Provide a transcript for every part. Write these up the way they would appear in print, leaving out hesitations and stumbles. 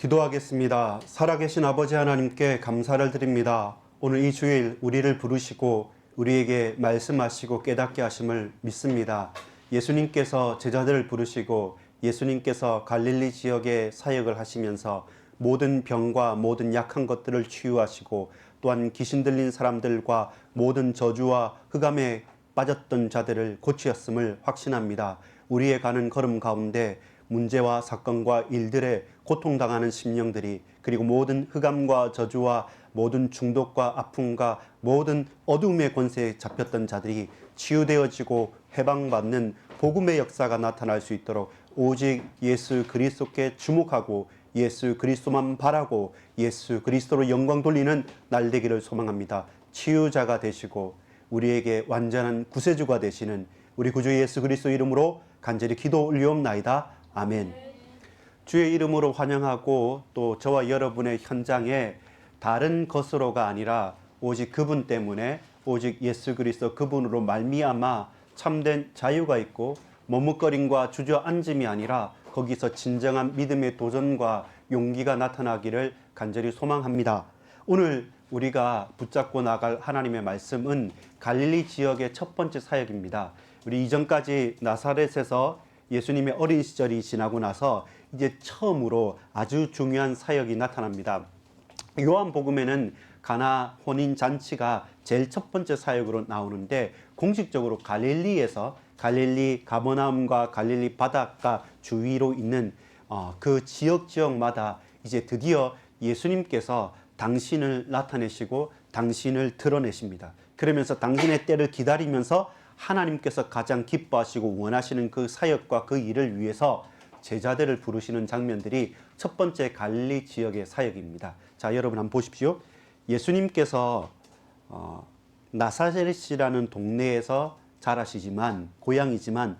기도하겠습니다. 살아계신 아버지 하나님께 감사를 드립니다. 오늘 이 주일 우리를 부르시고 우리에게 말씀하시고 깨닫게 하심을 믿습니다. 예수님께서 제자들을 부르시고 예수님께서 갈릴리 지역에 사역을 하시면서 모든 병과 모든 약한 것들을 치유하시고 또한 귀신 들린 사람들과 모든 저주와 흑암에 빠졌던 자들을 고치셨음을 확신합니다. 우리의 가는 걸음 가운데 문제와 사건과 일들에 고통당하는 심령들이, 그리고 모든 흑암과 저주와 모든 중독과 아픔과 모든 어둠의 권세에 잡혔던 자들이 치유되어지고 해방받는 복음의 역사가 나타날 수 있도록 오직 예수 그리스도께 주목하고 예수 그리스도만 바라고 예수 그리스도로 영광 돌리는 날 되기를 소망합니다. 치유자가 되시고 우리에게 완전한 구세주가 되시는 우리 구주 예수 그리스도 이름으로 간절히 기도 올리옵나이다. 아멘. 주의 이름으로 환영하고 또 저와 여러분의 현장에 다른 것으로가 아니라 오직 그분 때문에, 오직 예수 그리스도 그분으로 말미암아 참된 자유가 있고 머뭇거림과 주저앉음이 아니라 거기서 진정한 믿음의 도전과 용기가 나타나기를 간절히 소망합니다. 오늘 우리가 붙잡고 나갈 하나님의 말씀은 갈릴리 지역의 첫 번째 사역입니다. 우리 이전까지 나사렛에서 예수님의 어린 시절이 지나고 나서 이제 처음으로 아주 중요한 사역이 나타납니다. 요한복음에는 가나 혼인 잔치가 제일 첫 번째 사역으로 나오는데, 공식적으로 갈릴리에서 갈릴리 가버나움과 갈릴리 바닷가 주위로 있는 그 지역마다 이제 드디어 예수님께서 당신을 나타내시고 당신을 드러내십니다. 그러면서 당신의 때를 기다리면서 하나님께서 가장 기뻐하시고 원하시는 그 사역과 그 일을 위해서 제자들을 부르시는 장면들이 첫 번째 갈릴리 지역의 사역입니다. 자, 여러분 한번 보십시오. 예수님께서 나사렛이라는 동네에서 자라시지만, 고향이지만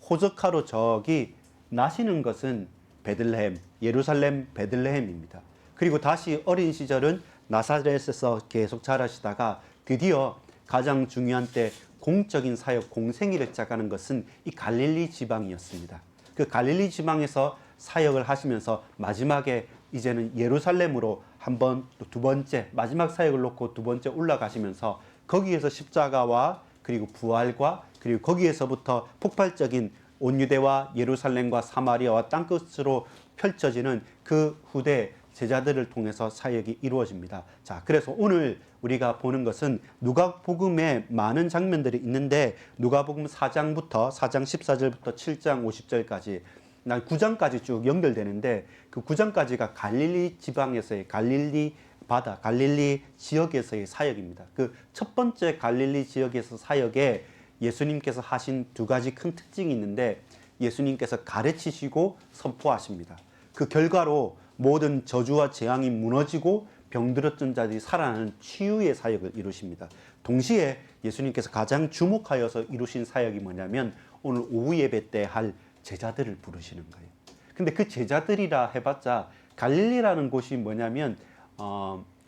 호적하로 저기 나시는 것은 베들레헴, 예루살렘 베들레헴입니다. 그리고 다시 어린 시절은 나사렛에서 계속 자라시다가 드디어 가장 중요한 때 공적인 사역, 공생애를 시작하는 것은 이 갈릴리 지방이었습니다. 그 갈릴리 지방에서 사역을 하시면서 마지막에 이제는 예루살렘으로 한 번, 또 두 번째, 마지막 사역을 놓고 두 번째 올라가시면서 거기에서 십자가와 그리고 부활과 그리고 거기에서부터 폭발적인 온 유대와 예루살렘과 사마리아와 땅끝으로 펼쳐지는 그 후대 제자들을 통해서 사역이 이루어집니다. 자, 그래서 오늘 우리가 보는 것은 누가복음에 많은 장면들이 있는데, 누가복음 4장부터 4장 14절부터 7장 50절까지 9장까지 쭉 연결되는데, 그 9장까지가 갈릴리 지방에서의 갈릴리 바다, 갈릴리 지역에서의 사역입니다. 그 첫 번째 갈릴리 지역에서 사역에 예수님께서 하신 두 가지 큰 특징이 있는데, 예수님께서 가르치시고 선포하십니다. 그 결과로 모든 저주와 재앙이 무너지고 병들었던 자들이 살아나는 치유의 사역을 이루십니다. 동시에 예수님께서 가장 주목하여서 이루신 사역이 뭐냐면, 오늘 오후 예배 때 할 제자들을 부르시는 거예요. 근데 그 제자들이라 해봤자 갈릴리라는 곳이 뭐냐면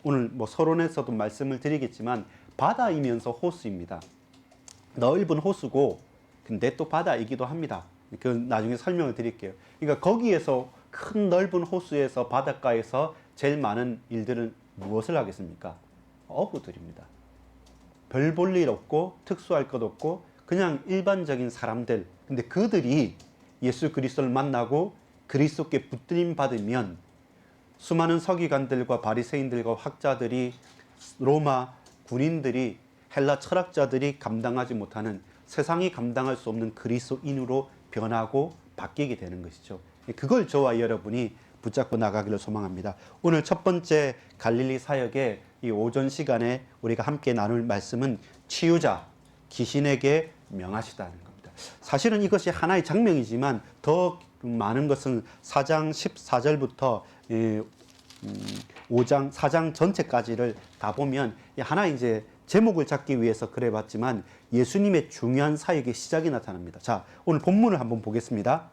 오늘 뭐 서론에서도 말씀을 드리겠지만 바다이면서 호수입니다. 넓은 호수고 근데 또 바다이기도 합니다. 그 나중에 설명을 드릴게요. 그러니까 거기에서 큰 넓은 호수에서 바닷가에서 제일 많은 일들은 무엇을 하겠습니까? 어부들입니다. 별 볼 일 없고 특수할 것 없고 그냥 일반적인 사람들. 근데 그들이 예수 그리스도를 만나고 그리스도께 붙들림 받으면 수많은 서기관들과 바리새인들과 학자들이, 로마 군인들이, 헬라 철학자들이 감당하지 못하는, 세상이 감당할 수 없는 그리스도인으로 변하고 바뀌게 되는 것이죠. 그걸 저와 여러분이 붙잡고 나가기를 소망합니다. 오늘 첫 번째 갈릴리 사역의 이 오전 시간에 우리가 함께 나눌 말씀은 치유자, 귀신에게 명하시다는 겁니다. 사실은 이것이 하나의 장면이지만 더 많은 것은 4장 14절부터 5장, 4장 전체까지를 다 보면 하나의 이제 제목을 잡기 위해서 그래봤지만 예수님의 중요한 사역의 시작이 나타납니다. 자, 오늘 본문을 한번 보겠습니다.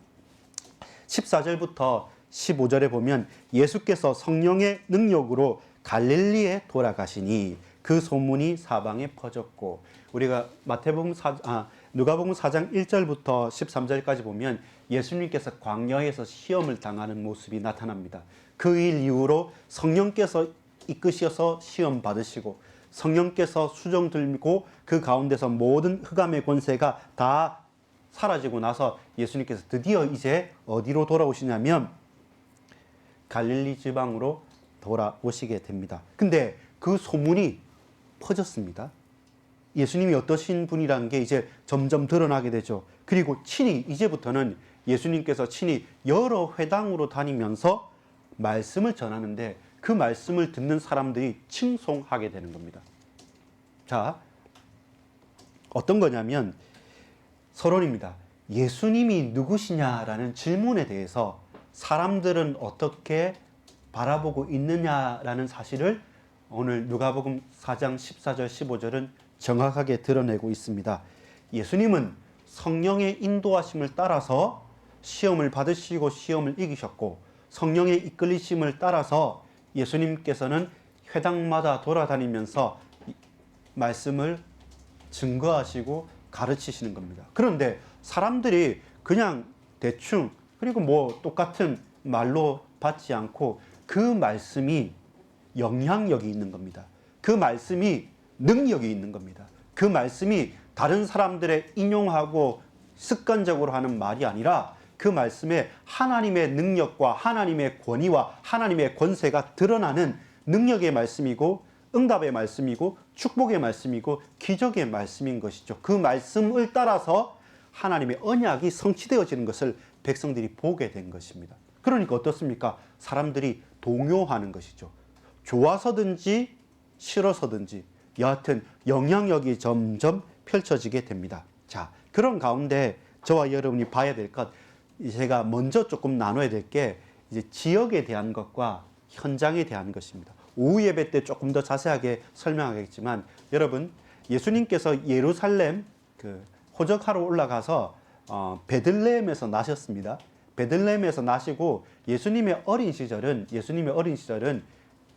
14절부터 15절에 보면 예수께서 성령의 능력으로 갈릴리에 돌아가시니 그 소문이 사방에 퍼졌고, 우리가 누가복음 4장 1절부터 13절까지 보면 예수님께서 광야에서 시험을 당하는 모습이 나타납니다. 그 일 이후로 성령께서 이끄셔서 시험 받으시고 성령께서 수정 들고 그 가운데서 모든 흑암의 권세가 다 사라지고 나서 예수님께서 드디어 이제 어디로 돌아오시냐면 갈릴리 지방으로 돌아오시게 됩니다. 근데 그 소문이 퍼졌습니다. 예수님이 어떠신 분이라는 게 이제 점점 드러나게 되죠. 그리고 친히 이제부터는 예수님께서 친히 여러 회당으로 다니면서 말씀을 전하는데 그 말씀을 듣는 사람들이 칭송하게 되는 겁니다. 자, 어떤 거냐면 서론입니다. 예수님이 누구시냐라는 질문에 대해서 사람들은 어떻게 바라보고 있느냐라는 사실을 오늘 누가복음 4장 14절 15절은 정확하게 드러내고 있습니다. 예수님은 성령의 인도하심을 따라서 시험을 받으시고 시험을 이기셨고 성령의 이끌리심을 따라서 예수님께서는 회당마다 돌아다니면서 말씀을 증거하시고 가르치시는 겁니다. 그런데 사람들이 그냥 대충 그리고 뭐 똑같은 말로 받지 않고 그 말씀이 영향력이 있는 겁니다. 그 말씀이 능력이 있는 겁니다. 그 말씀이 다른 사람들의 인용하고 습관적으로 하는 말이 아니라 그 말씀에 하나님의 능력과 하나님의 권위와 하나님의 권세가 드러나는 능력의 말씀이고 응답의 말씀이고 축복의 말씀이고 기적의 말씀인 것이죠. 그 말씀을 따라서 하나님의 언약이 성취되어지는 것을 백성들이 보게 된 것입니다. 그러니까 어떻습니까? 사람들이 동요하는 것이죠. 좋아서든지 싫어서든지 여하튼 영향력이 점점 펼쳐지게 됩니다. 자, 그런 가운데 저와 여러분이 봐야 될 것, 제가 먼저 조금 나눠야 될 게 이제 지역에 대한 것과 현장에 대한 것입니다. 오후 예배 때 조금 더 자세하게 설명하겠지만 여러분 예수님께서 예루살렘 호적하러 올라가서 베들레헴에서 나셨습니다. 베들레헴에서 나시고 예수님의 어린 시절은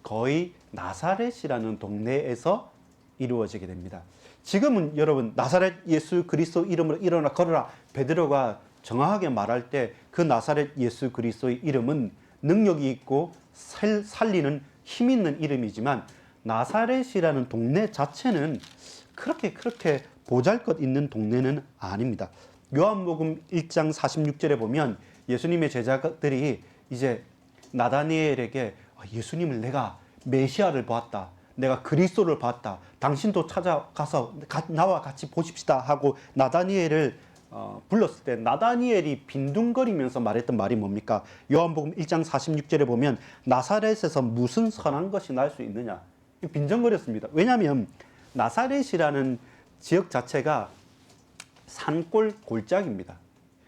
거의 나사렛이라는 동네에서 이루어지게 됩니다. 지금은 여러분 나사렛 예수 그리스도 이름으로 일어나 걸어라 베드로가 정확하게 말할 때 그 나사렛 예수 그리스도의 이름은 능력이 있고 살리는 힘 있는 이름이지만 나사렛이라는 동네 자체는 그렇게 보잘것 있는 동네는 아닙니다. 요한복음 1장 46절에 보면 예수님의 제자들이 이제 나다니엘에게 예수님을 내가 메시아를 보았다. 내가 그리스도를 봤다. 당신도 찾아가서 나와 같이 보십시다 하고 나다니엘을 불렀을 때 나다니엘이 빈둥거리면서 말했던 말이 뭡니까? 요한복음 1장 46절에 보면 나사렛에서 무슨 선한 것이 날 수 있느냐? 빈정거렸습니다. 왜냐하면 나사렛이라는 지역 자체가 산골 골짜기입니다.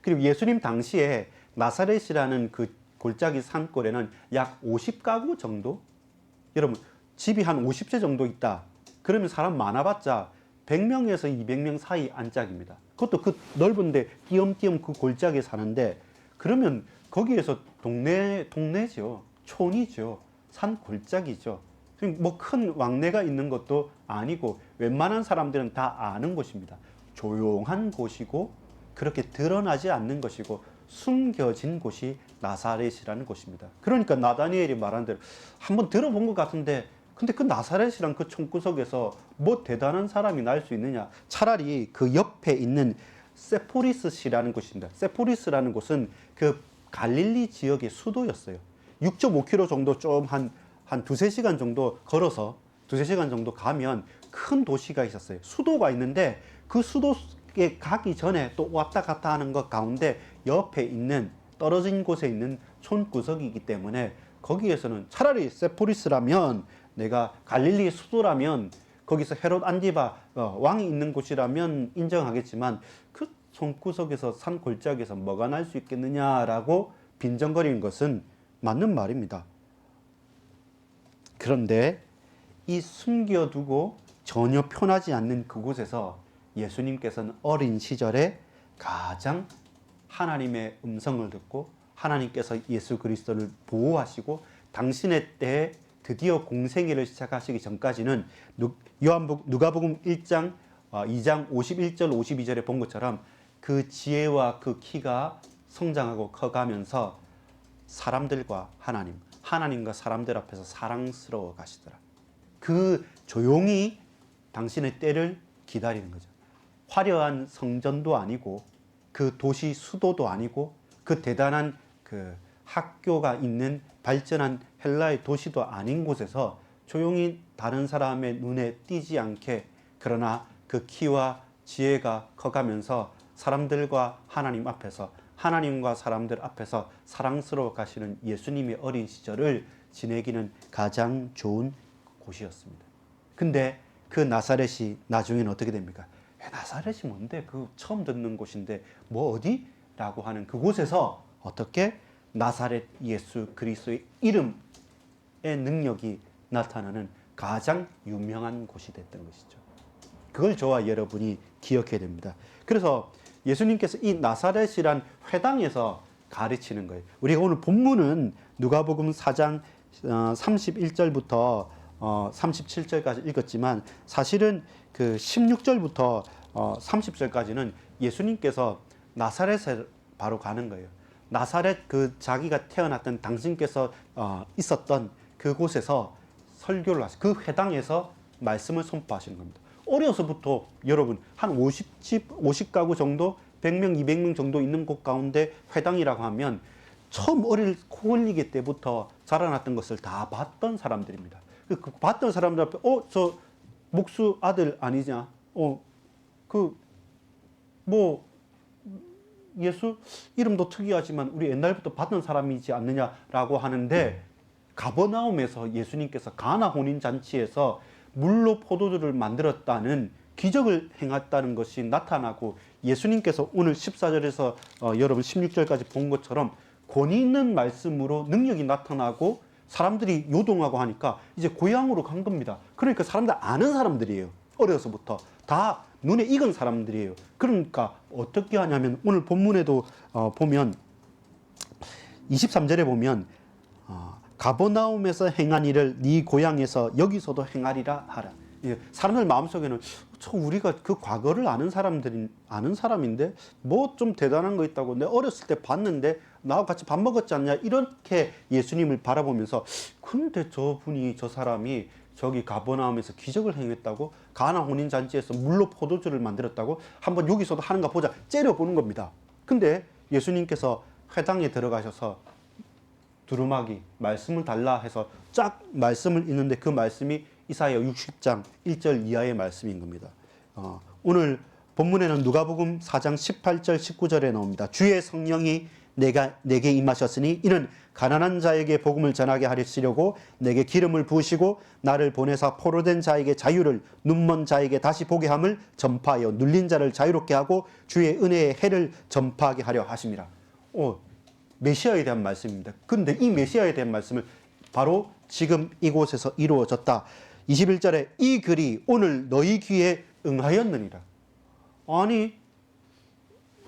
그리고 예수님 당시에 나사렛이라는 그 골짜기 산골에는 약 50가구 정도? 여러분 집이 한 50채 정도 있다. 그러면 사람 많아봤자 100명에서 200명 사이 안짝입니다. 그것도 그 넓은데 띄엄띄엄 그 골짜기에 사는데 그러면 거기에서 동네죠. 촌이죠. 산 골짜기죠. 뭐 큰 왕래가 있는 것도 아니고 웬만한 사람들은 다 아는 곳입니다. 조용한 곳이고 그렇게 드러나지 않는 것이고 숨겨진 곳이 나사렛이라는 곳입니다. 그러니까 나다니엘이 말한 대로 한번 들어본 것 같은데 근데 그 나사렛이란 그 총구석에서 뭐 대단한 사람이 날 수 있느냐? 차라리 그 옆에 있는 세포리스시라는 곳입니다. 세포리스라는 곳은 그 갈릴리 지역의 수도였어요. 6.5km 정도 좀 한 두세 시간 정도 걸어서 두세 시간 정도 가면 큰 도시가 있었어요. 수도가 있는데 그 수도에 가기 전에 또 왔다 갔다 하는 것 가운데 옆에 있는 떨어진 곳에 있는 촌구석이기 때문에 거기에서는 차라리 세포리스라면 내가 갈릴리의 수도라면 거기서 헤롯 안디바 왕이 있는 곳이라면 인정하겠지만 그 손구석에서 산 골짜기에서 뭐가 날 수 있겠느냐라고 빈정거리는 것은 맞는 말입니다. 그런데 이 숨겨두고 전혀 편하지 않는 그곳에서 예수님께서는 어린 시절에 가장 하나님의 음성을 듣고 하나님께서 예수 그리스도를 보호하시고 당신의 때에 드디어 공생애를 시작하시기 전까지는 누가복음 1장 2장 51절 52절에 본 것처럼 그 지혜와 그 키가 성장하고 커가면서 사람들과 하나님과 사람들 앞에서 사랑스러워 가시더라. 그 조용히 당신의 때를 기다리는 거죠. 화려한 성전도 아니고 그 도시 수도도 아니고 그 대단한 그 학교가 있는 발전한 헬라의 도시도 아닌 곳에서 조용히 다른 사람의 눈에 띄지 않게 그러나 그 키와 지혜가 커가면서 사람들과 하나님 앞에서 하나님과 사람들 앞에서 사랑스러워 가시는 예수님의 어린 시절을 지내기는 가장 좋은 곳이었습니다. 근데 그 나사렛이 나중에는 어떻게 됩니까? 나사렛이 뭔데? 그 처음 듣는 곳인데 뭐 어디? 라고 하는 그곳에서 어떻게 나사렛 예수 그리스도의 이름의 능력이 나타나는 가장 유명한 곳이 됐던 것이죠. 그걸 저와 여러분이 기억해야 됩니다. 그래서 예수님께서 이 나사렛이란 회당에서 가르치는 거예요. 우리가 오늘 본문은 누가복음 4장 31절부터 37절까지 읽었지만 사실은 그 16절부터 30절까지는 예수님께서 나사렛에 바로 가는 거예요. 나사렛 그 자기가 태어났던 당신께서 있었던 그곳에서 설교를 하시고 그 회당에서 말씀을 선포하시는 겁니다. 어려서부터 여러분 한 50가구 정도 100명 200명 정도 있는 곳 가운데 회당이라고 하면 처음 어릴 코 흘리기 때부터 자라났던 것을 다 봤던 사람들입니다. 그 봤던 사람들 앞에 저 목수 아들 아니냐? 예수 이름도 특이하지만 우리 옛날부터 봤던 사람이지 않느냐라고 하는데 가버나움에서 예수님께서 가나 혼인 잔치에서 물로 포도주를 만들었다는 기적을 행했다는 것이 나타나고 예수님께서 오늘 14절에서 여러분 16절까지 본 것처럼 권위 있는 말씀으로 능력이 나타나고 사람들이 요동하고 하니까 이제 고향으로 간 겁니다. 그러니까 사람들 아는 사람들이에요. 어려서부터 다 눈에 익은 사람들이에요. 그러니까 어떻게 하냐면 오늘 본문에도 보면 23절에 보면 가버나움에서 행한 일을 네 고향에서 여기서도 행하리라 하라. 사람들 마음속에는 우리가 그 과거를 아는 사람인데 뭐 좀 대단한 거 있다고 내 어렸을 때 봤는데 나하고 같이 밥 먹었지 않냐 이렇게 예수님을 바라보면서 근데 저 사람이 저기 가버나움에서 기적을 행했다고 가나 혼인 잔치에서 물로 포도주를 만들었다고 한번 여기서도 하는가 보자 째려보는 겁니다. 근데 예수님께서 회당에 들어가셔서 두루마기 말씀을 달라 해서 쫙 말씀을 읽는데 그 말씀이 이사야 60장 1절 이하의 말씀인 겁니다. 오늘 본문에는 누가복음 4장 18절 19절에 나옵니다. 주의 성령이 내게 임하셨으니 이는 가난한 자에게 복음을 전하게 하시려고 내게 기름을 부으시고 나를 보내사 포로된 자에게 자유를 눈먼 자에게 다시 보게 함을 전파하여 눌린 자를 자유롭게 하고 주의 은혜의 해를 전파하게 하려 하심이라. 메시아에 대한 말씀입니다. 그런데 이 메시아에 대한 말씀을 바로 지금 이곳에서 이루어졌다. 21절에 이 글이 오늘 너희 귀에 응하였느니라. 아니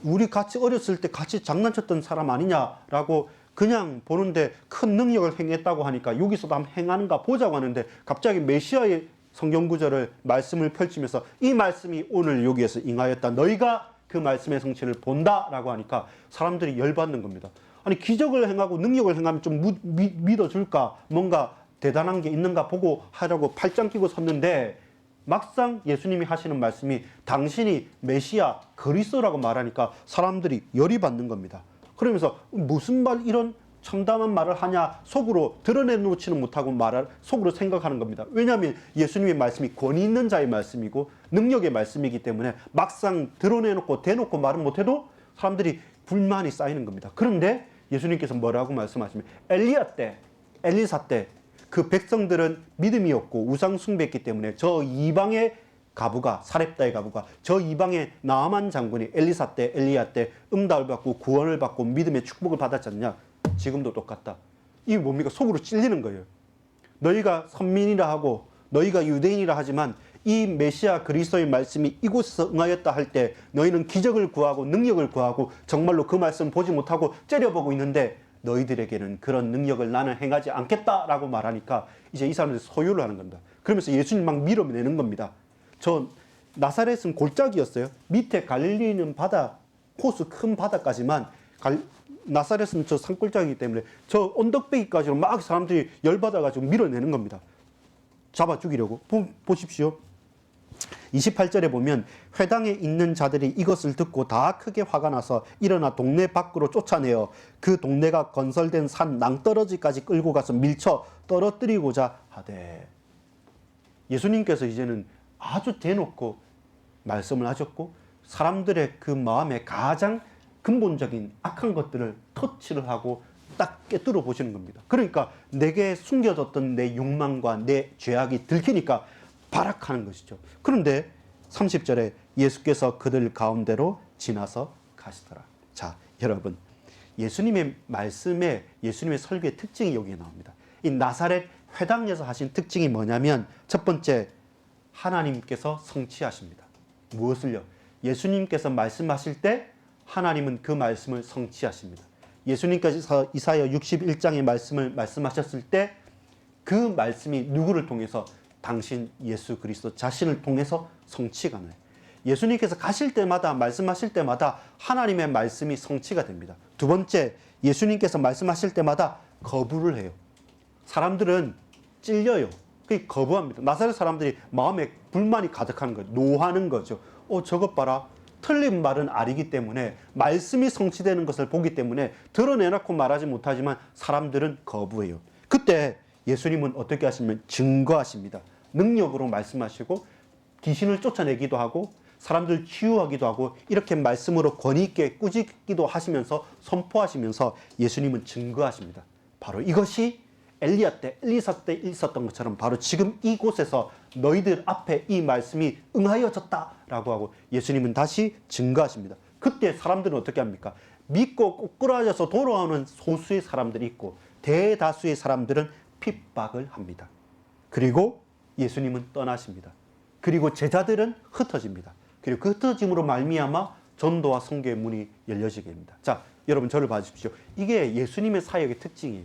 우리 같이 어렸을 때 같이 장난쳤던 사람 아니냐라고 그냥 보는데 큰 능력을 행했다고 하니까 여기서도 한번 행하는가 보자고 하는데 갑자기 메시아의 성경구절을 말씀을 펼치면서 이 말씀이 오늘 여기에서 응하였다. 너희가 그 말씀의 성취를 본다라고 하니까 사람들이 열받는 겁니다. 아니 기적을 행하고 능력을 행하면 좀 믿어줄까? 뭔가 대단한 게 있는가 보고 하려고 팔짱 끼고 섰는데 막상 예수님이 하시는 말씀이 당신이 메시아 그리스도라고 말하니까 사람들이 열이 받는 겁니다. 그러면서 무슨 말 이런 참담한 말을 하냐 속으로 드러내놓지는 못하고 속으로 생각하는 겁니다. 왜냐하면 예수님의 말씀이 권위 있는 자의 말씀이고 능력의 말씀이기 때문에 막상 드러내놓고 대놓고 말은 못해도 사람들이 불만이 쌓이는 겁니다. 그런데 예수님께서 뭐라고 말씀하시면 엘리사 때 그 백성들은 믿음이 없고 우상 숭배했기 때문에 저 이방의 가부가 사렙다의 가부가 저 이방의 나아만 장군이 엘리야 때 응답을 받고 구원을 받고 믿음의 축복을 받았지 않냐. 지금도 똑같다. 이게 뭡니까? 속으로 찔리는 거예요. 너희가 선민이라 하고 너희가 유대인이라 하지만 이 메시아 그리스도의 말씀이 이곳에서 응하였다 할 때 너희는 기적을 구하고 능력을 구하고 정말로 그 말씀 보지 못하고 째려보고 있는데 너희들에게는 그런 능력을 나는 행하지 않겠다라고 말하니까 이제 이 사람들이 소유를 하는 겁니다. 그러면서 예수님 막 밀어내는 겁니다. 저 나사렛은 골짜기였어요. 밑에 갈릴리는 바다, 호수 큰 바다까지만 나사렛은 저 산골짜기이기 때문에 저 언덕배기까지로 막 사람들이 열받아가지고 밀어내는 겁니다. 잡아 죽이려고. 보십시오. 28절에 보면 회당에 있는 자들이 이것을 듣고 다 크게 화가 나서 일어나 동네 밖으로 쫓아내어 그 동네가 건설된 산 낭떠러지까지 끌고 가서 밀쳐 떨어뜨리고자 하되. 예수님께서 이제는 아주 대놓고 말씀을 하셨고 사람들의 그 마음의 가장 근본적인 악한 것들을 터치를 하고 딱 깨뜨려 보시는 겁니다. 그러니까 내게 숨겨졌던 내 욕망과 내 죄악이 들키니까 발악하는 것이죠. 그런데 30절에 예수께서 그들 가운데로 지나서 가시더라. 자, 여러분, 예수님의 말씀에 예수님의 설교의 특징이 여기에 나옵니다. 이 나사렛 회당에서 하신 특징이 뭐냐면 첫 번째, 하나님께서 성취하십니다. 무엇을요? 예수님께서 말씀하실 때 하나님은 그 말씀을 성취하십니다. 예수님께서 이사야 61장의 말씀을 말씀하셨을 때 그 말씀이 누구를 통해서? 당신 예수 그리스도 자신을 통해서 성취가 나요. 예수님께서 가실 때마다 말씀하실 때마다 하나님의 말씀이 성취가 됩니다. 두 번째, 예수님께서 말씀하실 때마다 거부를 해요. 사람들은 찔려요. 그게 거부합니다. 나사렛 사람들이 마음에 불만이 가득한 거예요. 노하는 거죠. 저것 봐라. 틀린 말은 아니기 때문에 말씀이 성취되는 것을 보기 때문에 드러내놓고 말하지 못하지만 사람들은 거부해요. 그때 예수님은 어떻게 하시냐면 증거하십니다. 능력으로 말씀하시고 귀신을 쫓아내기도 하고 사람들 치유하기도 하고 이렇게 말씀으로 권위 있게 꾸짖기도 하시면서 선포하시면서 예수님은 증거하십니다. 바로 이것이 엘리야 때, 엘리사 때 있었던 것처럼 바로 지금 이곳에서 너희들 앞에 이 말씀이 응하여졌다라고 하고 예수님은 다시 증거하십니다. 그때 사람들은 어떻게 합니까? 믿고 꼬꾸라져서 돌아오는 소수의 사람들이 있고 대다수의 사람들은 핍박을 합니다. 그리고 예수님은 떠나십니다. 그리고 제자들은 흩어집니다. 그리고 그 흩어짐으로 말미암아 전도와 선교의 문이 열려지게 됩니다. 자, 여러분 저를 봐주십시오. 이게 예수님의 사역의 특징이에요.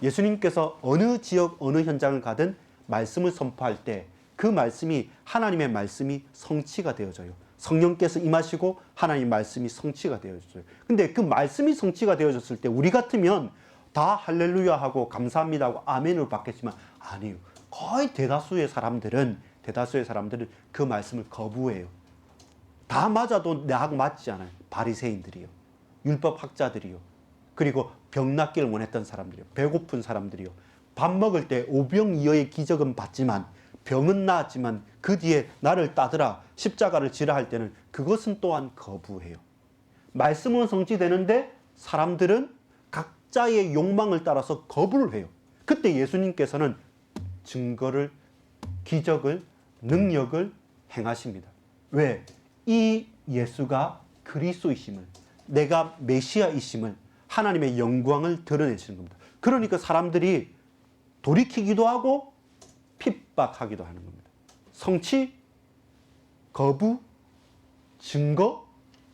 예수님께서 어느 지역 어느 현장을 가든 말씀을 선포할 때 그 말씀이 하나님의 말씀이 성취가 되어져요. 성령께서 임하시고 하나님의 말씀이 성취가 되어져요. 근데 그 말씀이 성취가 되어졌을 때 우리 같으면 다 할렐루야 하고 감사합니다 하고 아멘을 받겠지만 아니에요. 거의 대다수의 사람들은 그 말씀을 거부해요. 다 맞아도 나하고 맞지 않아요. 바리새인들이요. 율법학자들이요. 그리고 병 낫기를 원했던 사람들이요. 배고픈 사람들이요. 밥 먹을 때 오병이어의 기적은 봤지만 병은 나았지만 그 뒤에 나를 따르라 십자가를 지라 할 때는 그것은 또한 거부해요. 말씀은 성취되는데 사람들은 각자의 욕망을 따라서 거부를 해요. 그때 예수님께서는 증거를, 기적을, 능력을 행하십니다. 왜? 이 예수가 그리스도이심을, 내가 메시아이심을, 하나님의 영광을 드러내시는 겁니다. 그러니까 사람들이 돌이키기도 하고 핍박하기도 하는 겁니다. 성취, 거부, 증거,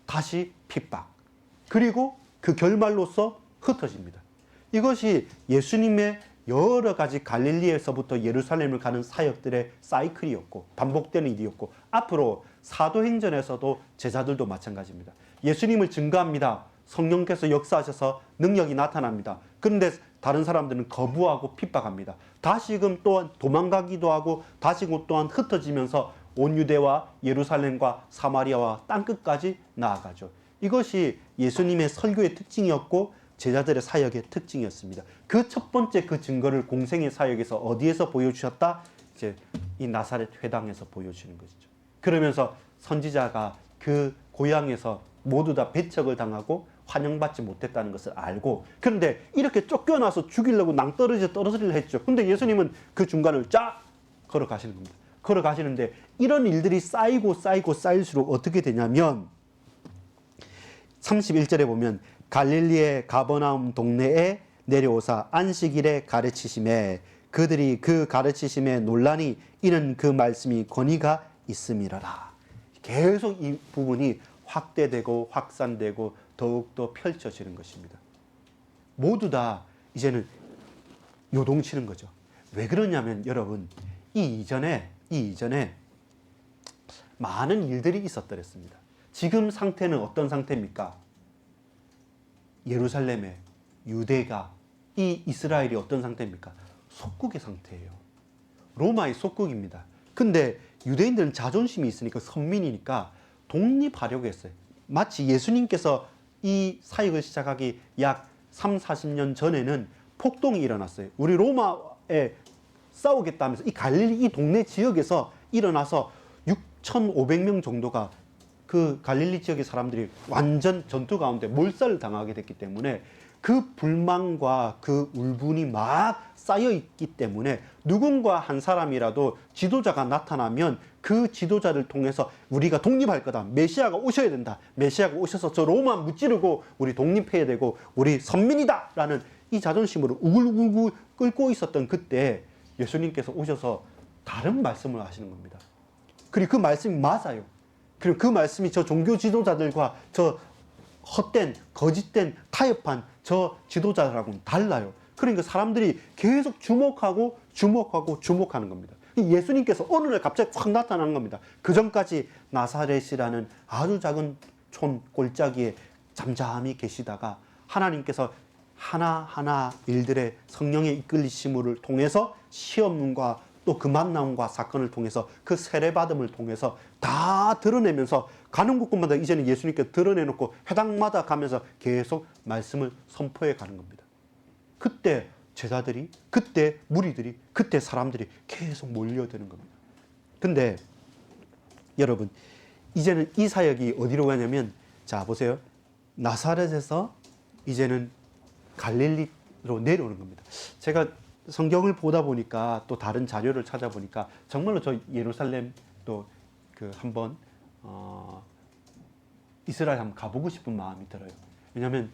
다시 핍박. 그리고 그 결말로서 흩어집니다. 이것이 예수님의 여러 가지 갈릴리에서부터 예루살렘을 가는 사역들의 사이클이었고 반복되는 일이었고 앞으로 사도행전에서도 제자들도 마찬가지입니다. 예수님을 증거합니다. 성령께서 역사하셔서 능력이 나타납니다. 그런데 다른 사람들은 거부하고 핍박합니다. 다시금 또한 도망가기도 하고 다시금 또한 흩어지면서 온 유대와 예루살렘과 사마리아와 땅끝까지 나아가죠. 이것이 예수님의 설교의 특징이었고 제자들의 사역의 특징이었습니다. 그 첫 번째 그 증거를 공생의 사역에서 어디에서 보여주셨다? 이제 이 나사렛 회당에서 보여주는 것이죠. 그러면서 선지자가 그 고향에서 모두 다 배척을 당하고 환영받지 못했다는 것을 알고 그런데 이렇게 쫓겨나서 죽이려고 낭떠러지에 떨어지려 했죠. 근데 예수님은 그 중간을 쫙 걸어가시는 겁니다. 걸어가시는데 이런 일들이 쌓이고 쌓일수록 어떻게 되냐면 31절에 보면 갈릴리의 가버나움 동네에 내려오사 안식일에 가르치심에 그들이 그 가르치심에 논란이 이는 그 말씀이 권위가 있음이라라. 계속 이 부분이 확대되고 확산되고 더욱더 펼쳐지는 것입니다. 모두 다 이제는 요동치는 거죠. 왜 그러냐면 여러분 이 이전에 많은 일들이 있었더랬습니다. 지금 상태는 어떤 상태입니까? 예루살렘의 유대가 이 이스라엘이 어떤 상태입니까? 속국의 상태예요. 로마의 속국입니다. 근데 유대인들은 자존심이 있으니까 선민이니까 독립하려고 했어요. 마치 예수님께서 이 사역을 시작하기 약 3, 40년 전에는 폭동이 일어났어요. 우리 로마에 싸우겠다면서 이 갈릴리 이 동네 지역에서 일어나서 6,500명 정도가 그 갈릴리 지역의 사람들이 완전 전투 가운데 몰살을 당하게 됐기 때문에 그 불만과 그 울분이 막 쌓여 있기 때문에 누군가 한 사람이라도 지도자가 나타나면 그 지도자를 통해서 우리가 독립할 거다. 메시아가 오셔야 된다. 메시아가 오셔서 저 로마 무찌르고 우리 독립해야 되고 우리 선민이다. 라는 이 자존심으로 우글우글 끓고 있었던 그때 예수님께서 오셔서 다른 말씀을 하시는 겁니다. 그리고 그 말씀이 맞아요. 그리고 그 말씀이 저 종교 지도자들과 저 헛된, 거짓된, 타협한 저 지도자라고는 달라요. 그러니까 사람들이 계속 주목하고 주목하는 겁니다. 예수님께서 어느 날 갑자기 확 나타나는 겁니다. 그 전까지 나사렛이라는 아주 작은 촌 골짜기에 잠잠히 계시다가 하나님께서 하나하나 일들의 성령의 이끌리심을 통해서 시험과 또 그 만남과 사건을 통해서 그 세례받음을 통해서 다 드러내면서 가는 곳곳마다 이제는 예수님께 드러내놓고 회당마다 가면서 계속 말씀을 선포해 가는 겁니다. 그때 제자들이, 그때 무리들이, 그때 사람들이 계속 몰려드는 겁니다. 근데 여러분, 이제는 이 사역이 어디로 가냐면, 자 보세요. 나사렛에서 이제는 갈릴리로 내려오는 겁니다. 제가 성경을 보다 보니까 또 다른 자료를 찾아보니까 정말로 저 예루살렘 또 그 한번 이스라엘 한번 가보고 싶은 마음이 들어요. 왜냐하면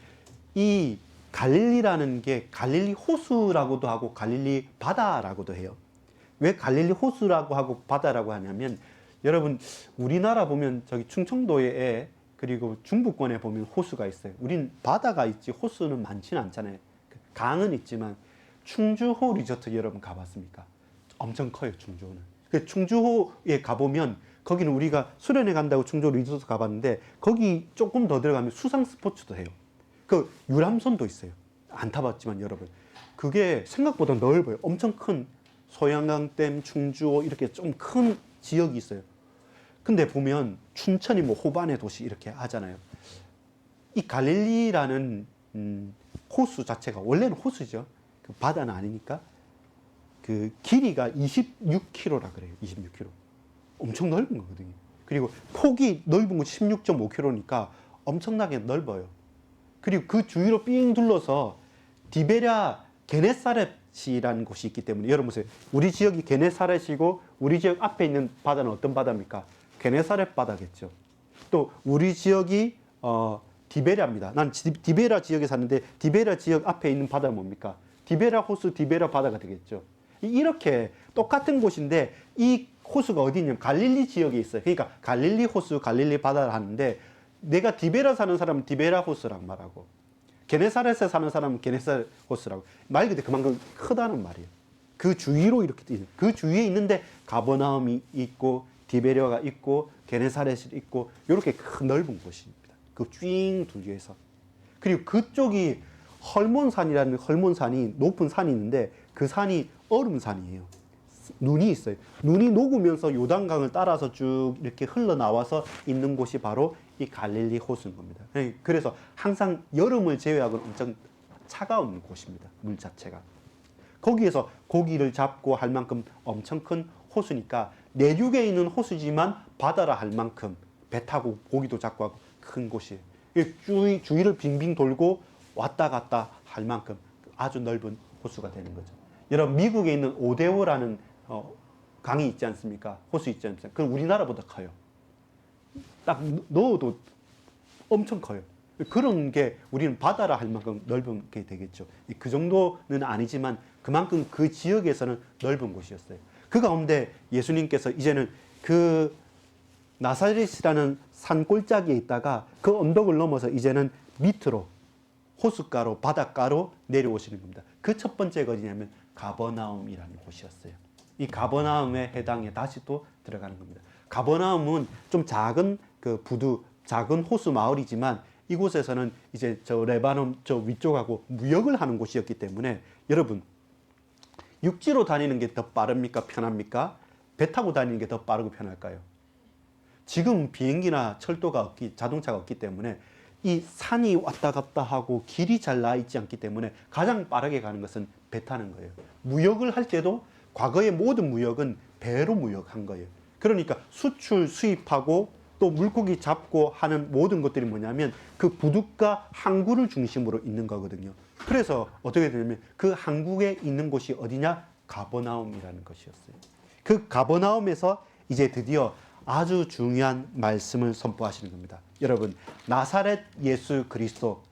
이 갈릴리라는 게 갈릴리 호수라고도 하고 갈릴리 바다라고도 해요. 왜 갈릴리 호수라고 하고 바다라고 하냐면 여러분 우리나라 보면 저기 충청도에 그리고 중부권에 보면 호수가 있어요. 우린 바다가 있지 호수는 많지는 않잖아요. 강은 있지만 충주호 리조트 여러분 가봤습니까? 엄청 커요, 충주호는. 그 충주호에 가보면 거기는 우리가 수련회 간다고 충주호 리조트 가봤는데 거기 조금 더 들어가면 수상 스포츠도 해요. 그 유람선도 있어요. 안 타봤지만 여러분. 그게 생각보다 넓어요. 엄청 큰 소양강댐, 충주호 이렇게 좀 큰 지역이 있어요. 근데 보면 춘천이 뭐 호반의 도시 이렇게 하잖아요. 이 갈릴리라는 호수 자체가 원래는 호수죠. 그 바다는 아니니까 그 길이가 26km라 그래요. 26km. 엄청 넓은 거거든요. 그리고 폭이 넓은 건 16.5km니까 엄청나게 넓어요. 그리고 그 주위로 삥 둘러서 디베랴 게네사렛이라는 곳이 있기 때문에 여러분 보세요. 우리 지역이 게네사렛이고 우리 지역 앞에 있는 바다는 어떤 바다입니까? 게네사렛 바다겠죠. 또 우리 지역이 디베랴입니다. 난 디베랴 지역에 사는데 디베랴 지역 앞에 있는 바다는 뭡니까? 디베랴 호수, 디베랴 바다가 되겠죠. 이렇게 똑같은 곳인데 이 호수가 어디 있냐면 갈릴리 지역에 있어요. 그러니까 갈릴리 호수, 갈릴리 바다를 하는데 내가 디베랴 사는 사람은 디베랴 호수라고 말하고 게네사렛에 사는 사람은 게네사렛 호수라고 말 그대로 그만큼 크다는 말이에요. 그 주위로 이렇게 있는 그 주위에 있는데 가버나움이 있고 디베랴가 있고 게네사렛이 있고 이렇게 큰 넓은 곳입니다. 그 쭉 둘러서 그리고 그쪽이 헐몬산이라는 헐몬산이 높은 산이 있는데 그 산이 얼음산이에요. 눈이 있어요. 눈이 녹으면서 요단강을 따라서 쭉 이렇게 흘러나와서 있는 곳이 바로 이 갈릴리 호수인 겁니다. 그래서 항상 여름을 제외하고는 엄청 차가운 곳입니다. 물 자체가. 거기에서 고기를 잡고 할 만큼 엄청 큰 호수니까 내륙에 있는 호수지만 바다라 할 만큼 배 타고 고기도 잡고 하고 큰 곳이에요. 주위를 빙빙 돌고 왔다 갔다 할 만큼 아주 넓은 호수가 되는 거죠. 여러분 미국에 있는 오데오라는 강이 있지 않습니까? 호수 있지 않습니까? 그건 우리나라보다 커요. 딱 넣어도 엄청 커요. 그런 게 우리는 바다라 할 만큼 넓은 게 되겠죠. 그 정도는 아니지만 그만큼 그 지역에서는 넓은 곳이었어요. 그 가운데 예수님께서 이제는 그 나사렛이라는 산 골짜기에 있다가 그 언덕을 넘어서 이제는 밑으로 호숫가로 바닷가로 내려오시는 겁니다. 그 첫 번째 거리냐면 가버나움이라는 곳이었어요. 이 가버나움의 해당에 다시 또 들어가는 겁니다. 가버나움은 좀 작은 그 작은 호수 마을이지만 이곳에서는 이제 저 레바논 저 위쪽하고 무역을 하는 곳이었기 때문에 여러분 육지로 다니는 게 더 빠릅니까? 편합니까? 배 타고 다니는 게 더 빠르고 편할까요? 지금 비행기나 철도가 자동차가 없기 때문에 이 산이 왔다 갔다 하고 길이 잘 나 있지 않기 때문에 가장 빠르게 가는 것은 배 타는 거예요. 무역을 할 때도 과거의 모든 무역은 배로 무역한 거예요. 그러니까 수출, 수입하고 또 물고기 잡고 하는 모든 것들이 뭐냐면 그 부둣과 항구를 중심으로 있는 거거든요. 그래서 어떻게 되냐면 그 항구에 있는 곳이 어디냐? 가버나움이라는 것이었어요. 그 가버나움에서 이제 드디어 아주 중요한 말씀을 선포하시는 겁니다. 여러분, 나사렛 예수 그리스도,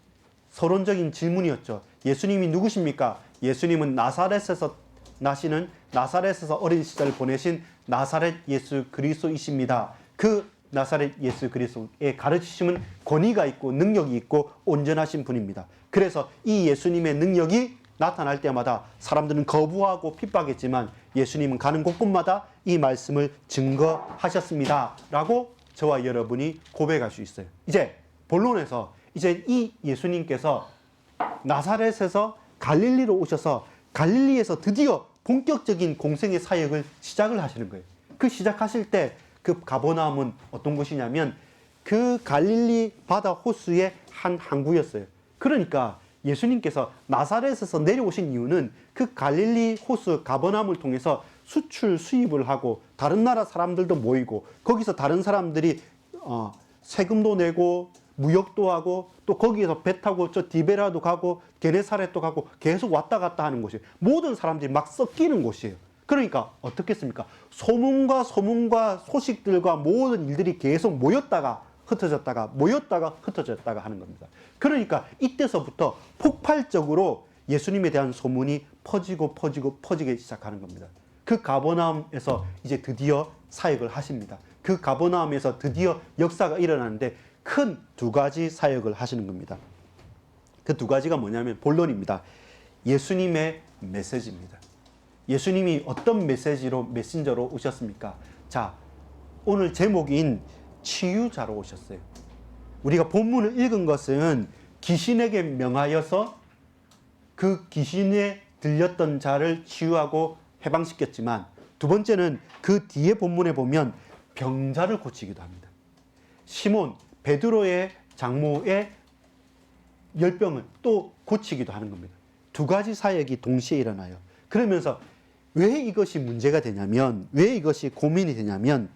서론적인 질문이었죠. 예수님이 누구십니까? 예수님은 나사렛에서 나시는, 나사렛에서 어린 시절을 보내신 나사렛 예수 그리스도이십니다. 그 나사렛 예수 그리스도의 가르치심은 권위가 있고 능력이 있고 온전하신 분입니다. 그래서 이 예수님의 능력이 나타날 때마다 사람들은 거부하고 핍박했지만 예수님은 가는 곳곳마다 이 말씀을 증거하셨습니다. 라고 저와 여러분이 고백할 수 있어요. 이제 본론에서 이제 이 예수님께서 나사렛에서 갈릴리로 오셔서 갈릴리에서 드디어 본격적인 공생의 사역을 시작을 하시는 거예요. 그 시작하실 때 그 가버나움은 어떤 곳이냐면 그 갈릴리 바다 호수의 한 항구였어요. 그러니까 예수님께서 나사렛에서 내려오신 이유는 그 갈릴리 호수 가버나움을 통해서 수출 수입을 하고 다른 나라 사람들도 모이고 거기서 다른 사람들이 세금도 내고 무역도 하고 또 거기에서 배 타고 저 디베라도 가고 게네사렛도 가고 계속 왔다 갔다 하는 곳이에요. 모든 사람들이 막 섞이는 곳이에요. 그러니까 어떻겠습니까? 소문과 소식들과 모든 일들이 계속 모였다가 흩어졌다가 모였다가 흩어졌다가 하는 겁니다. 그러니까 이때서부터 폭발적으로 예수님에 대한 소문이 퍼지기 시작하는 겁니다. 그 가버나움에서 이제 드디어 사역을 하십니다. 그 가버나움에서 드디어 역사가 일어나는데 큰 두 가지 사역을 하시는 겁니다. 그 두 가지가 뭐냐면 본론입니다. 예수님의 메시지입니다. 예수님이 어떤 메신저로 오셨습니까? 자, 오늘 제목인 치유자로 오셨어요. 우리가 본문을 읽은 것은 귀신에게 명하여서 그 귀신에 들렸던 자를 치유하고 해방시켰지만 두 번째는 그 뒤에 본문에 보면 병자를 고치기도 합니다. 시몬, 베드로의 장모의 열병을 또 고치기도 하는 겁니다. 두 가지 사역이 동시에 일어나요. 그러면서 왜 이것이 문제가 되냐면, 왜 이것이 고민이 되냐면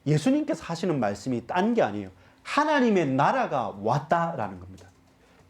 예수님께서 하시는 말씀이 딴 게 아니에요. 하나님의 나라가 왔다라는 겁니다.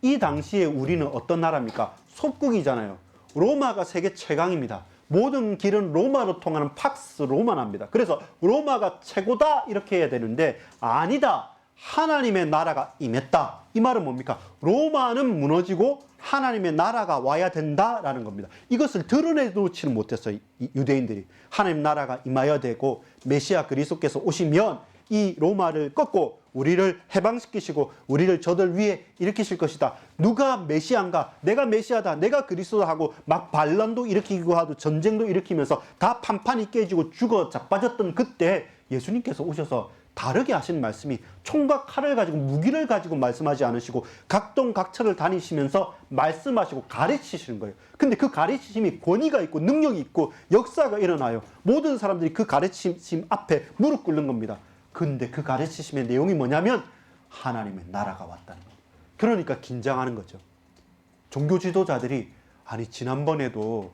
이 당시에 우리는 어떤 나라입니까? 속국이잖아요. 로마가 세계 최강입니다. 모든 길은 로마로 통하는 팍스 로마나입니다. 그래서 로마가 최고다 이렇게 해야 되는데 아니다. 하나님의 나라가 임했다. 이 말은 뭡니까? 로마는 무너지고 하나님의 나라가 와야 된다라는 겁니다. 이것을 드러내놓지는 못했어요. 유대인들이. 하나님 나라가 임하여야 되고 메시아 그리스도께서 오시면 이 로마를 꺾고 우리를 해방시키시고 우리를 저들 위에 일으키실 것이다. 누가 메시아인가? 내가 메시아다. 내가 그리스도다 하고 막 반란도 일으키고 하도 전쟁도 일으키면서 다 판판이 깨지고 죽어 자빠졌던 그때 예수님께서 오셔서 다르게 하시는 말씀이 총과 칼을 가지고 무기를 가지고 말씀하지 않으시고 각동각처를 다니시면서 말씀하시고 가르치시는 거예요. 근데 그 가르치심이 권위가 있고 능력이 있고 역사가 일어나요. 모든 사람들이 그 가르치심 앞에 무릎 꿇는 겁니다. 근데 그 가르치심의 내용이 뭐냐면 하나님의 나라가 왔다는 거예요. 그러니까 긴장하는 거죠. 종교 지도자들이 아니 지난번에도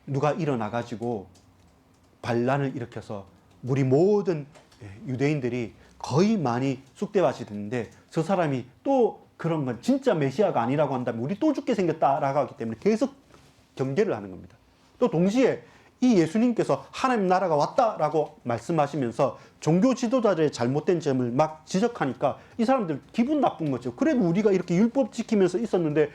누가 일어나가지고 반란을 일으켜서 우리 모든 유대인들이 거의 많이 쑥대밭이 됐는데 저 사람이 또 그런 건 진짜 메시아가 아니라고 한다면 우리 또 죽게 생겼다라고 하기 때문에 계속 경계를 하는 겁니다. 또 동시에 이 예수님께서 하나님 나라가 왔다라고 말씀하시면서 종교 지도자들의 잘못된 점을 막 지적하니까 이 사람들 기분 나쁜 거죠. 그래도 우리가 이렇게 율법 지키면서 있었는데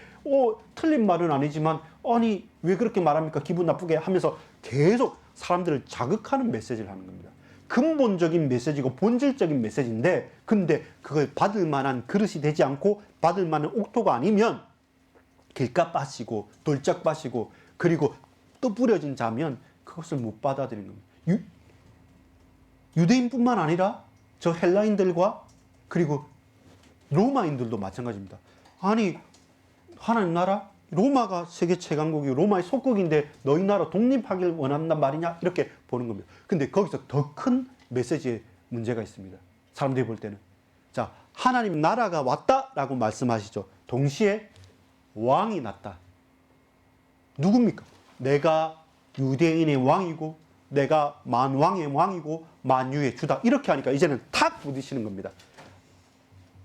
틀린 말은 아니지만 아니 왜 그렇게 말합니까? 기분 나쁘게 하면서 계속 사람들을 자극하는 메시지를 하는 겁니다. 근본적인 메시지고 본질적인 메시지인데 근데 그걸 받을 만한 그릇이 되지 않고 받을 만한 옥토가 아니면 길가 빠지고 돌짝 빠지고 그리고 또 뿌려진 자면 그것을 못 받아들이는 겁니다. 유대인뿐만 아니라 저 헬라인들과 그리고 로마인들도 마찬가지입니다. 아니 하나님 나라? 로마가 세계 최강국이고 로마의 속국인데 너희 나라 독립하길 원한단 말이냐? 이렇게 보는 겁니다. 근데 거기서 더 큰 메시지의 문제가 있습니다. 사람들이 볼 때는. 자, 하나님 나라가 왔다라고 말씀하시죠. 동시에 왕이 났다. 누굽니까? 내가 유대인의 왕이고 내가 만왕의 왕이고 만유의 주다. 이렇게 하니까 이제는 탁 부딪히는 겁니다.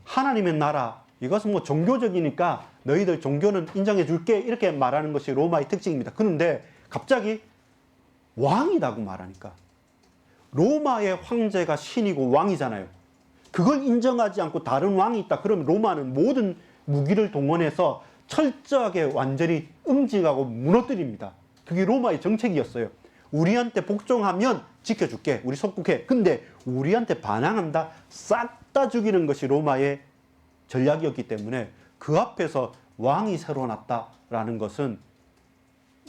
하나님의 나라, 이것은 뭐 종교적이니까 너희들 종교는 인정해 줄게 이렇게 말하는 것이 로마의 특징입니다. 그런데 갑자기 왕이라고 말하니까 로마의 황제가 신이고 왕이잖아요. 그걸 인정하지 않고 다른 왕이 있다. 그러면 로마는 모든 무기를 동원해서 철저하게 완전히 응징하고 무너뜨립니다. 그게 로마의 정책이었어요. 우리한테 복종하면 지켜줄게. 우리 속국해. 근데 우리한테 반항한다. 싹 다 죽이는 것이 로마의 전략이었기 때문에 그 앞에서 왕이 새로 났다라는 것은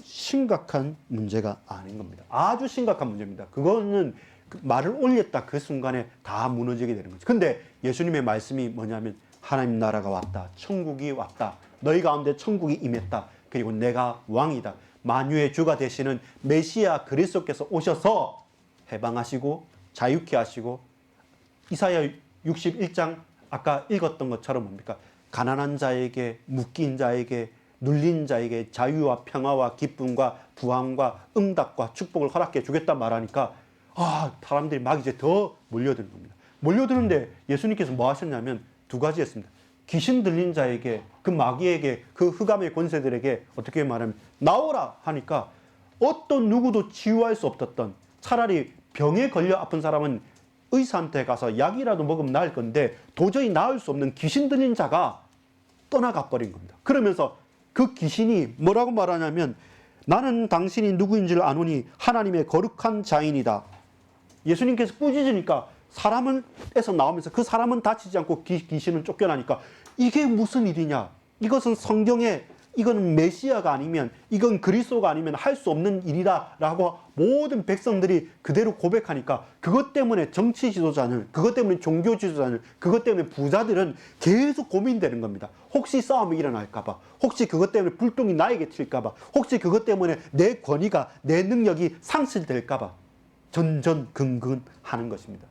심각한 문제가 아닌 겁니다. 아주 심각한 문제입니다. 그거는 말을 올렸다 그 순간에 다 무너지게 되는 거죠. 근데 예수님의 말씀이 뭐냐면 하나님 나라가 왔다. 천국이 왔다. 너희 가운데 천국이 임했다. 그리고 내가 왕이다. 만유의 주가 되시는 메시아 그리스도께서 오셔서 해방하시고 자유케 하시고 이사야 61장 아까 읽었던 것처럼 뭡니까? 가난한 자에게 묶인 자에게 눌린 자에게 자유와 평화와 기쁨과 부함과 응답과 축복을 허락해 주겠다 말하니까 사람들이 막 이제 더 몰려드는 겁니다. 몰려드는데 예수님께서 뭐 하셨냐면 두 가지 했습니다. 귀신 들린 자에게 그 마귀에게 그 흑암의 권세들에게 어떻게 말하면 나오라 하니까 어떤 누구도 치유할 수 없었던 차라리 병에 걸려 아픈 사람은 의사한테 가서 약이라도 먹으면 나을 건데 도저히 나을 수 없는 귀신 들린 자가 떠나가 버린 겁니다. 그러면서 그 귀신이 뭐라고 말하냐면 나는 당신이 누구인지를 아노니 하나님의 거룩한 자인이다. 예수님께서 꾸짖으니까 사람에서 나오면서 그 사람은 다치지 않고 귀신은 쫓겨나니까 이게 무슨 일이냐. 이것은 성경에 이거는 메시아가 아니면 이건 그리스도가 아니면 할 수 없는 일이다 라고 모든 백성들이 그대로 고백하니까 그것 때문에 정치 지도자는 그것 때문에 종교 지도자는 그것 때문에 부자들은 계속 고민되는 겁니다. 혹시 싸움이 일어날까 봐, 혹시 그것 때문에 불똥이 나에게 튈까 봐, 혹시 그것 때문에 내 권위가 내 능력이 상실될까 봐 전전긍긍하는 것입니다.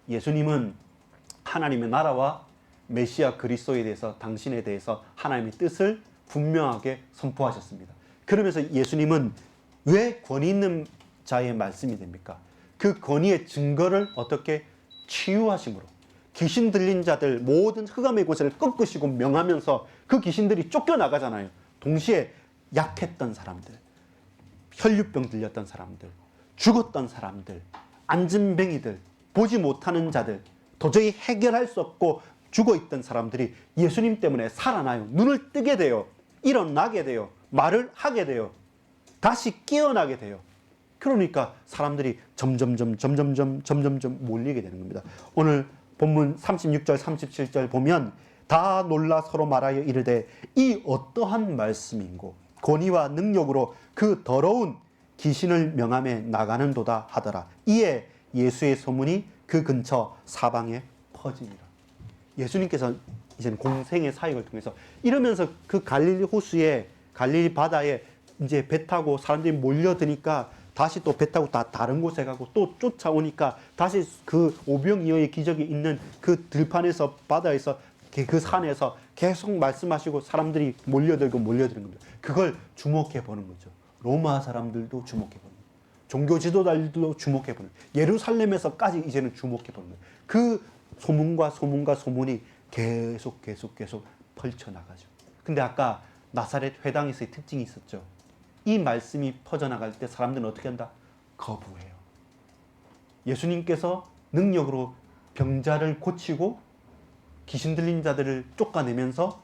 예수님은 하나님의 나라와 메시아 그리스도에 대해서 당신에 대해서 하나님의 뜻을 분명하게 선포하셨습니다. 그러면서 예수님은 왜 권위 있는 자의 말씀이 됩니까? 그 권위의 증거를 어떻게 치유하심으로 귀신 들린 자들 모든 흑암의 권세를 꺾으시고 명하면서 그 귀신들이 쫓겨나가잖아요. 동시에 약했던 사람들, 혈류병 들렸던 사람들, 죽었던 사람들, 안진뱅이들, 보지 못하는 자들, 도저히 해결할 수 없고 죽어있던 사람들이 예수님 때문에 살아나요. 눈을 뜨게 돼요. 일어나게 돼요. 말을 하게 돼요. 다시 깨어나게 돼요. 그러니까 사람들이 점점점 몰리게 되는 겁니다. 오늘 본문 36절 37절 보면 다 놀라 서로 말하여 이르되 이 어떠한 말씀인고 권위와 능력으로 그 더러운 귀신을 명함에 나가는도다 하더라. 이에 예수의 소문이 그 근처 사방에 퍼지니라. 예수님께서 이제는 공생의 사역을 통해서 이러면서 그 갈릴리 호수에 갈릴리 바다에 이제 배 타고 사람들이 몰려드니까 다시 또 배 타고 다른 곳에 가고 또 쫓아오니까 다시 그 오병이어의 기적이 있는 그 들판에서 바다에서 그 산에서 계속 말씀하시고 사람들이 몰려들는 겁니다. 그걸 주목해 보는 거죠. 로마 사람들도 주목해 보는 거예요. 종교 지도자들도 주목해 보는 거예요. 예루살렘에서까지 이제는 주목해 보는 거예요. 그 소문이 계속 펼쳐나가죠. 근데 아까 나사렛 회당에서의 특징이 있었죠. 이 말씀이 퍼져나갈 때 사람들은 어떻게 한다? 거부해요. 예수님께서 능력으로 병자를 고치고 귀신 들린 자들을 쫓아내면서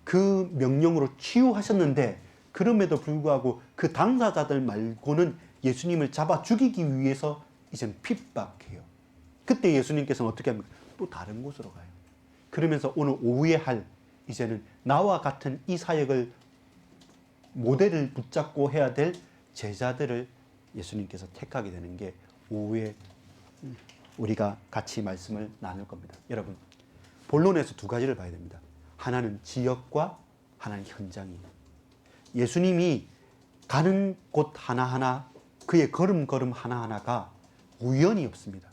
그 명령으로 치유하셨는데 그럼에도 불구하고 그 당사자들 말고는 예수님을 잡아 죽이기 위해서 이제는 핍박해요. 그때 예수님께서는 어떻게 합니까? 또 다른 곳으로 가요. 그러면서 오늘 오후에 할 이제는 나와 같은 이 사역을 모델을 붙잡고 해야 될 제자들을 예수님께서 택하게 되는 게 오후에 우리가 같이 말씀을 나눌 겁니다. 여러분, 본론에서 두 가지를 봐야 됩니다. 하나는 지역과 하나는 현장이에요. 예수님이 가는 곳 하나하나, 그의 걸음걸음 하나하나가 우연이 없습니다.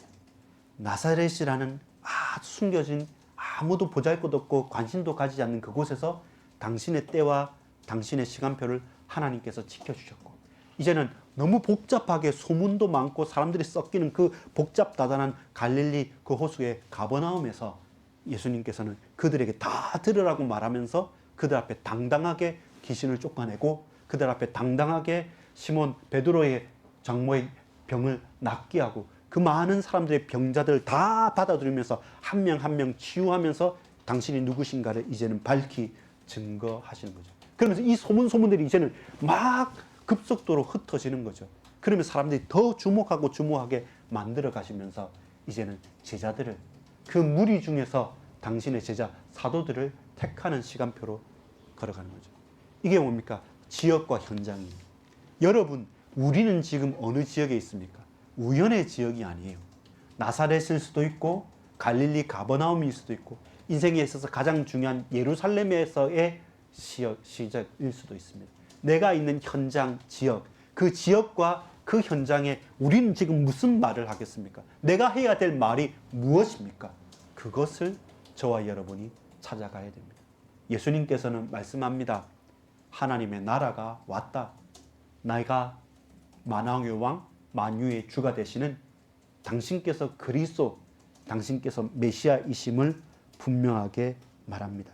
나사렛이라는 아주 숨겨진, 아무도 보잘것없고 관심도 가지지 않는 그곳에서 당신의 때와 당신의 시간표를 하나님께서 지켜주셨고, 이제는 너무 복잡하게 소문도 많고 사람들이 섞이는 그 복잡다단한 갈릴리 그 호수의 가버나움에서 예수님께서는 그들에게 다 들으라고 말하면서 그들 앞에 당당하게 귀신을 쫓아내고, 그들 앞에 당당하게 시몬 베드로의 장모의 병을 낫게 하고, 그 많은 사람들의 병자들 다 받아들이면서 한 명 한 명 치유하면서 당신이 누구신가를 이제는 밝히 증거하시는 거죠. 그러면서 이 소문들이 이제는 막 급속도로 흩어지는 거죠. 그러면 사람들이 더 주목하고 주목하게 만들어 가시면서 이제는 제자들을, 그 무리 중에서 당신의 제자 사도들을 택하는 시간표로 걸어가는 거죠. 이게 뭡니까? 지역과 현장이에요. 여러분, 우리는 지금 어느 지역에 있습니까? 우연의 지역이 아니에요. 나사렛일 수도 있고 갈릴리 가버나움일 수도 있고 인생에 있어서 가장 중요한 예루살렘에서의 시작일 수도 있습니다. 내가 있는 현장, 지역, 그 지역과 그 현장에 우리는 지금 무슨 말을 하겠습니까? 내가 해야 될 말이 무엇입니까? 그것을 저와 여러분이 찾아가야 됩니다. 예수님께서는 말씀합니다. 하나님의 나라가 왔다. 내가 만왕의 왕, 만유의 주가 되시는 당신께서 그리스도, 당신께서 메시아이심을 분명하게 말합니다.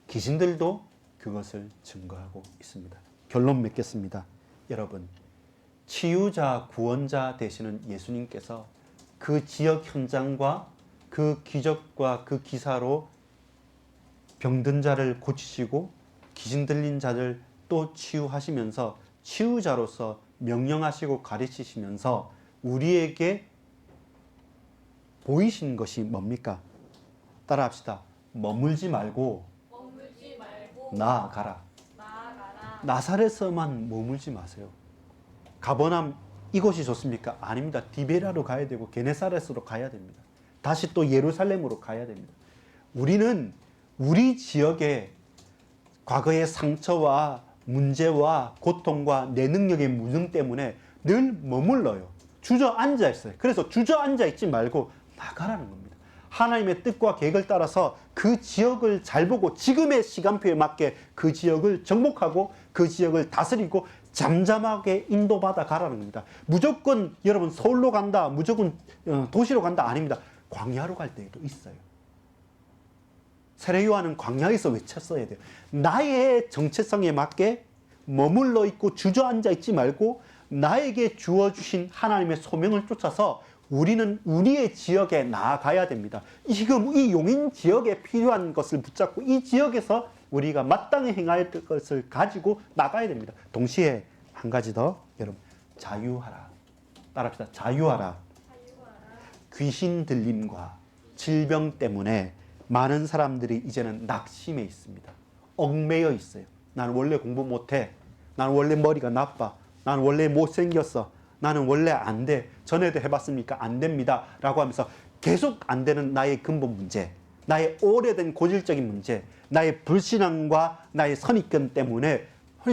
귀신들도 그것을 증거하고 있습니다. 결론 맺겠습니다. 여러분, 치유자, 구원자 되시는 예수님께서 그 지역 현장과 그 기적과 그 기사로 병든 자를 고치시고 귀신 들린 자를 또 치유하시면서 치유자로서 명령하시고 가르치시면서 우리에게 보이신 것이 뭡니까? 따라합시다. 머물지 말고 나아가라. 나사렛에만 머물지 마세요. 가버나움 이곳이 좋습니까? 아닙니다. 디베라로 가야 되고 게네사렛으로 가야 됩니다. 다시 또 예루살렘으로 가야 됩니다. 우리는 우리 지역의 과거의 상처와 문제와 고통과 내 능력의 무능 때문에 늘 머물러요. 주저앉아 있어요. 그래서 주저앉아 있지 말고 나가라는 겁니다. 하나님의 뜻과 계획을 따라서 그 지역을 잘 보고 지금의 시간표에 맞게 그 지역을 정복하고 그 지역을 다스리고 잠잠하게 인도받아 가라는 겁니다. 무조건 여러분 서울로 간다, 무조건 도시로 간다 아닙니다. 광야로 갈 때도 있어요. 세례 요한은 광야에서 외쳤어야 돼요. 나의 정체성에 맞게 머물러 있고 주저앉아 있지 말고 나에게 주어주신 하나님의 소명을 쫓아서 우리는 우리의 지역에 나아가야 됩니다. 지금 이 용인 지역에 필요한 것을 붙잡고 이 지역에서 우리가 마땅히 행할 것을 가지고 나가야 됩니다. 동시에 한 가지 더, 여러분, 자유하라. 따라합시다. 자유하라. 귀신 들림과 질병 때문에 많은 사람들이 이제는 낙심해 있습니다. 얽매여 있어요. 나는 원래 공부 못해. 나는 원래 머리가 나빠. 나는 원래 못생겼어. 나는 원래 안 돼. 전에도 해봤습니까? 안 됩니다. 라고 하면서 계속 안 되는 나의 근본 문제, 나의 오래된 고질적인 문제, 나의 불신앙과 나의 선입견 때문에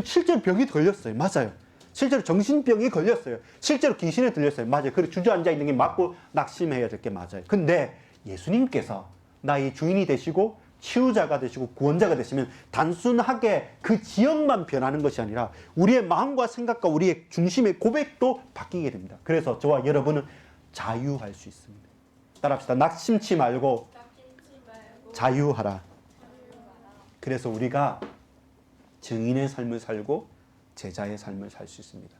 실제로 병이 걸렸어요. 맞아요. 실제로 정신병이 걸렸어요. 실제로 귀신에 들렸어요. 맞아요. 그리고 주저앉아 있는 게 맞고 낙심해야 될 게 맞아요. 근데 예수님께서 나의 주인이 되시고 치유자가 되시고 구원자가 되시면 단순하게 그 지역만 변하는 것이 아니라 우리의 마음과 생각과 우리의 중심의 고백도 바뀌게 됩니다. 그래서 저와 여러분은 자유할 수 있습니다. 따라합시다. 낙심치 말고 자유하라. 그래서 우리가 증인의 삶을 살고 제자의 삶을 살 수 있습니다.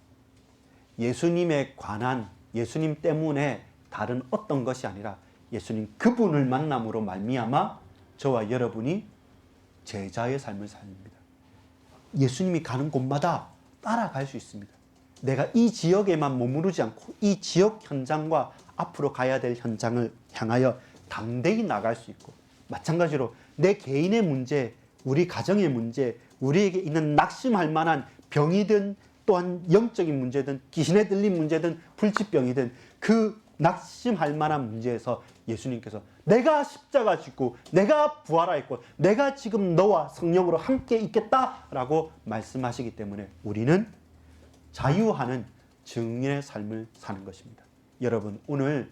예수님에 관한, 예수님 때문에 다른 어떤 것이 아니라 예수님 그분을 만남으로 말미암아 저와 여러분이 제자의 삶을 삽니다. 예수님이 가는 곳마다 따라갈 수 있습니다. 내가 이 지역에만 머무르지 않고 이 지역 현장과 앞으로 가야 될 현장을 향하여 담대히 나갈 수 있고, 마찬가지로 내 개인의 문제, 우리 가정의 문제, 우리에게 있는 낙심할 만한 병이든 또한 영적인 문제든 귀신에 들린 문제든 불치병이든 그 낙심할 만한 문제에서 예수님께서 내가 십자가 지고 내가 부활하였고 내가 지금 너와 성령으로 함께 있겠다라고 말씀하시기 때문에 우리는 자유하는 증인의 삶을 사는 것입니다. 여러분, 오늘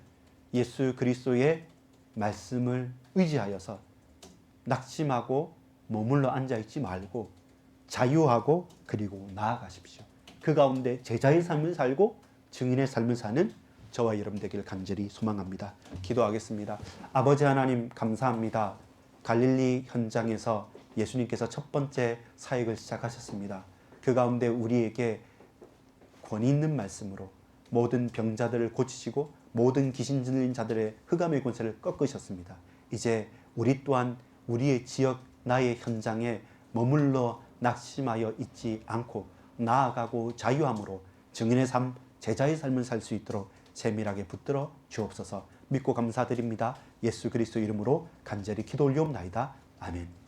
예수 그리스도의 말씀을 의지하여서 낙심하고 머물러 앉아있지 말고 자유하고 그리고 나아가십시오. 그 가운데 제자의 삶을 살고 증인의 삶을 사는 저와 여러분 되기를 간절히 소망합니다. 기도하겠습니다. 아버지 하나님 감사합니다. 갈릴리 현장에서 예수님께서 첫 번째 사역을 시작하셨습니다. 그 가운데 우리에게 권위 있는 말씀으로 모든 병자들을 고치시고 모든 귀신 들린 자들의 흑암의 권세를 꺾으셨습니다. 이제 우리 또한 우리의 지역 나의 현장에 머물러 낙심하여 있지 않고 나아가고 자유함으로 증인의 삶, 제자의 삶을 살 수 있도록 세밀하게 붙들어 주옵소서. 믿고 감사드립니다. 예수 그리스도 이름으로 간절히 기도 올리옵나이다. 아멘.